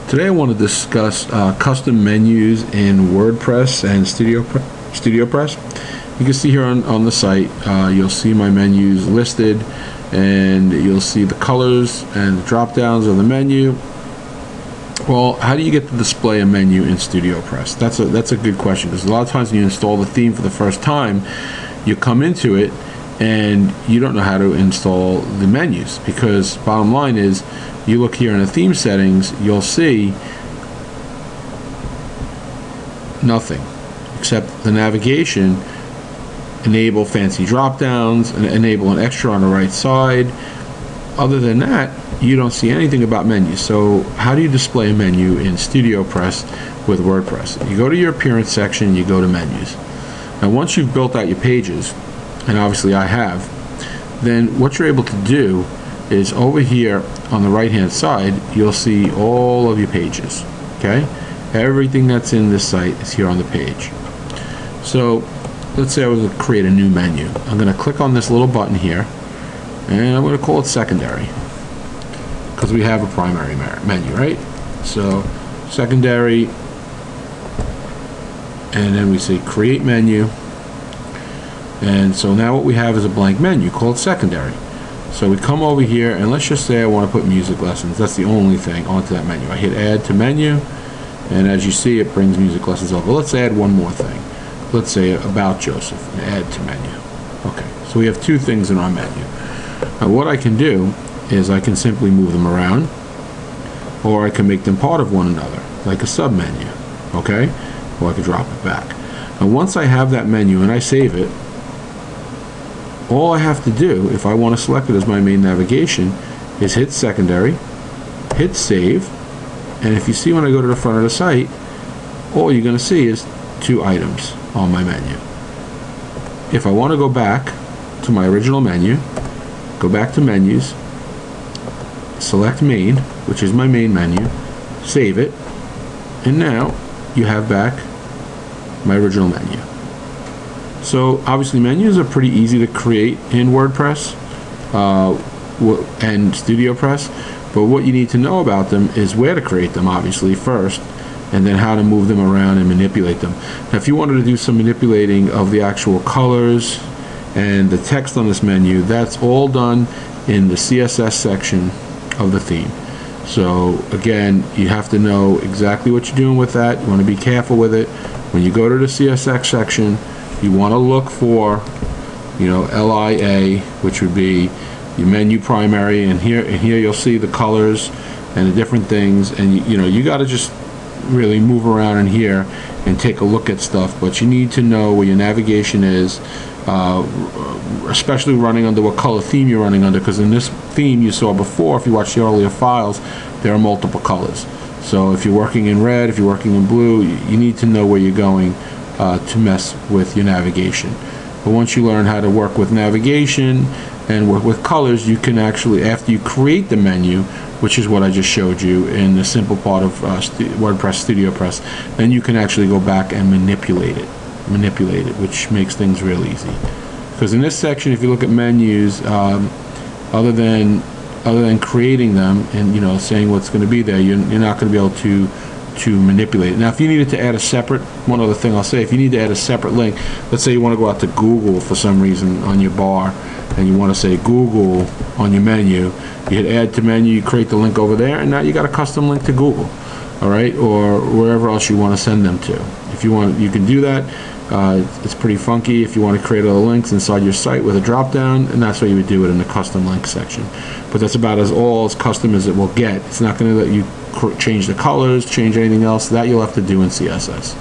Today I want to discuss custom menus in WordPress and Studiopress. You can see here on the site, you'll see my menus listed, and you'll see the colors and the drop downs of the menu. Well, how do you get to display a menu in Studiopress? That's a good question, because a lot of times when you install the theme for the first time, you come into it and you don't know how to install the menus, because bottom line is, you look here in the theme settings, you'll see nothing except the navigation, enable fancy drop downs, and enable an extra on the right side. Other than that, you don't see anything about menus. So how do you display a menu in Studiopress with WordPress? You go to your appearance section, you go to menus. Now once you've built out your pages, and obviously I have, then what you're able to do is over here on the right hand side, you'll see all of your pages. Okay, everything that's in this site is here on the page. So let's say I was to create a new menu. I'm going to click on this little button here, and I'm going to call it secondary, because we have a primary menu, right? So secondary, and then we say create menu, and so now what we have is a blank menu called secondary. So we come over here, and let's just say I want to put music lessons. That's the only thing onto that menu. I hit add to menu, and as you see, it brings music lessons over. Let's add one more thing. Let's say about Joseph, and add to menu. Okay, so we have two things in our menu. Now what I can do is I can simply move them around, or I can make them part of one another, like a sub menu. Okay, or I could drop it back. Now once I have that menu and I save it, all I have to do, if I want to select it as my main navigation, is hit secondary, hit save, and if you see when I go to the front of the site, all you're going to see is two items on my menu. If I want to go back to my original menu, go back to menus, select main, which is my main menu, save it, and now you have back my original menu. So obviously menus are pretty easy to create in WordPress and Studiopress, but what you need to know about them is where to create them, obviously, first, and then how to move them around and manipulate them. Now if you wanted to do some manipulating of the actual colors and the text on this menu, that's all done in the CSS section of the theme. So again, you have to know exactly what you're doing with that. You want to be careful with it. When you go to the CSS section, you want to look for, LIA, which would be your menu primary, and here you'll see the colors and the different things, and you got to just really move around in here and take a look at stuff. But you need to know where your navigation is, especially running under what color theme you're running under, because in this theme you saw before, if you watched the earlier files, there are multiple colors. So if you're working in red, if you're working in blue, you need to know where you're going to mess with your navigation. But once you learn how to work with navigation and work with colors, you can actually, after you create the menu, which is what I just showed you in the simple part of WordPress Studiopress, then you can actually go back and manipulate it, which makes things real easy. Because in this section, if you look at menus, other than creating them and saying what's going to be there, you're not going to be able to manipulate it. Now if you needed to add a separate, one other thing I'll say, if you need to add a separate link, let's say you want to go out to Google for some reason on your bar, and you want to say Google on your menu, you hit add to menu, you create the link over there, and now you got a custom link to Google, alright, or wherever else you want to send them to. If you want, you can do that. It's pretty funky if you want to create other links inside your site with a drop down, and that's why you would do it in the custom link section. But that's about as custom as it will get. It's not going to let you change the colors, change anything else. That you'll have to do in CSS.